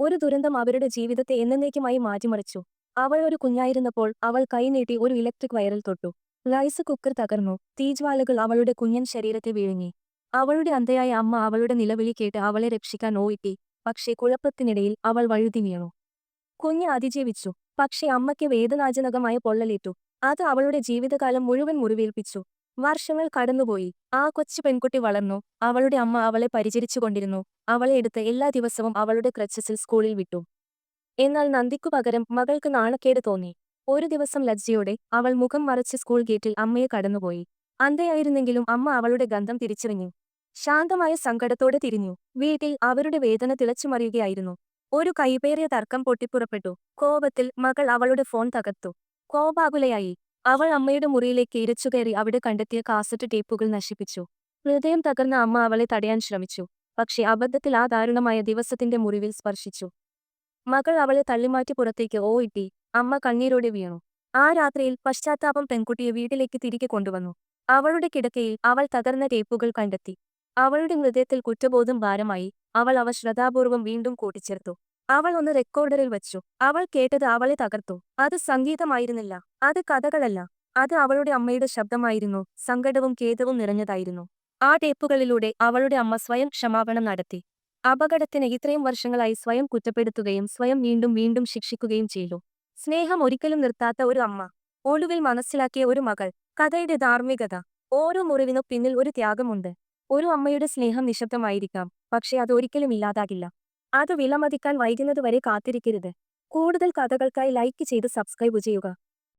ഒരു ദുരന്തം അവരുടെ ജീവിതത്തെ എന്നേക്കുമായി മാറ്റിമറിച്ചു. അവൾ ഒരു കുഞ്ഞായിരുന്നപ്പോൾ അവൾ കൈനീട്ടി ഒരു ഇലക്ട്രിക് വയറിൽ തൊട്ടു. റൈസ് കുക്കർ തകർന്നു. തീജ്വാലകൾ അവളുടെ കുഞ്ഞൻ ശരീരത്തെ വിഴുങ്ങി. അവളുടെ അന്ധയായ അമ്മ അവളുടെ നിലവിളി കേട്ട് അവളെ രക്ഷിക്കാൻ ഓടി. പക്ഷേ കുഴപ്പത്തിനിടയിൽ അവൾ വഴുതി വീണു. കുഞ്ഞ് അതിജീവിച്ചു. പക്ഷേ അമ്മയ്ക്ക് വേദനാജനകമായ പൊള്ളലേറ്റു. അത് അവളുടെ ജീവിതകാലം മുഴുവൻ മുറിവേൽപ്പിച്ചു. വർഷങ്ങൾ കടന്നുപോയി. ആ കൊച്ചു പെൺകുട്ടി വളർന്നു. അവളുടെ അമ്മ അവളെ പരിചരിച്ചുകൊണ്ടിരുന്നു. അവളെ എടുത്ത് എല്ലാ ദിവസവും അവളുടെ ക്രച്ചസിൽ സ്കൂളിൽ വിട്ടു. എന്നാൽ നന്ദിക്കു പകരം മകൾക്ക് നാണക്കേട് തോന്നി. ഒരു ദിവസം ലജ്ജയോടെ അവൾ മുഖം മറച്ച് സ്കൂൾ ഗേറ്റിൽ അമ്മയെ കടന്നുപോയി. അന്ധയായിരുന്നെങ്കിലും അമ്മ അവളുടെ ഗന്ധം തിരിച്ചറിഞ്ഞു. ശാന്തമായ സങ്കടത്തോടെ തിരിഞ്ഞു. വീട്ടിൽ അവരുടെ വേദന തിളച്ചുമറിയുകയായിരുന്നു. ഒരു കൈപേറിയ തർക്കം പൊട്ടിപ്പുറപ്പെട്ടു. കോപത്തിൽ മകൾ അവളുടെ ഫോൺ തകർത്തു. കോപാകുലയായി അവൾ അമ്മയുടെ മുറിയിലേക്ക് ഇരച്ചുകയറി അവിടെ കണ്ടെത്തിയ കാസറ്റ് ടേപ്പുകൾ നശിപ്പിച്ചു. ഹൃദയം തകർന്ന അമ്മ അവളെ തടയാൻ ശ്രമിച്ചു. പക്ഷേ അബദ്ധത്തിൽ ആ ദാരുണമായ ദിവസത്തിന്റെ മുറിവിൽ സ്പർശിച്ചു. മകൾ അവളെ തള്ളിമാറ്റി പുറത്തേക്ക് ഓടി. അമ്മ കണ്ണീരോടെ വീണു. ആ രാത്രിയിൽ പശ്ചാത്താപം പെൺകുട്ടിയെ വീട്ടിലേക്ക് തിരികെ കൊണ്ടുവന്നു. അവളുടെ കിടക്കയിൽ അവൾ തകർന്ന ടേപ്പുകൾ കണ്ടെത്തി. അവളുടെ ഹൃദയത്തിൽ കുറ്റബോധം ഭാരമായി. അവൾ അവ ശ്രദ്ധാപൂർവം വീണ്ടും കൂട്ടിച്ചേർത്തു. അവൾ ഒന്ന് റെക്കോർഡറിൽ വച്ചു. അവൾ കേട്ടത് അവളെ തകർത്തു. അത് സംഗീതമായിരുന്നില്ല. അത് കഥകളല്ല. അത് അവളുടെ അമ്മയുടെ ശബ്ദമായിരുന്നു. സങ്കടവും ഖേദവും നിറഞ്ഞതായിരുന്നു. ആ ടേപ്പുകളിലൂടെ അവളുടെ അമ്മ സ്വയം ക്ഷമാപണം നടത്തി. അപകടത്തിന് ഇത്രയും വർഷങ്ങളായി സ്വയം കുറ്റപ്പെടുത്തുകയും സ്വയം വീണ്ടും വീണ്ടും ശിക്ഷിക്കുകയും ചെയ്തു. സ്നേഹം ഒരിക്കലും നിർത്താത്ത ഒരു അമ്മ. ഒടുവിൽ മനസ്സിലാക്കിയ ഒരു മകൾ. കഥയുടെ ധാർമ്മികത. ഓരോ മുറിവിനു പിന്നിൽ ഒരു ത്യാഗമുണ്ട്. ഒരു അമ്മയുടെ സ്നേഹം നിശബ്ദമായിരിക്കാം. പക്ഷേ അത് ഒരിക്കലും ഇല്ലാതാകില്ല. അത് വിലമതിക്കാൻ വൈകുന്നതുവരെ കാത്തിരിക്കരുത്. കൂടുതൽ കഥകൾക്കായി ലൈക്ക് ചെയ്ത് സബ്സ്ക്രൈബ് ചെയ്യുക.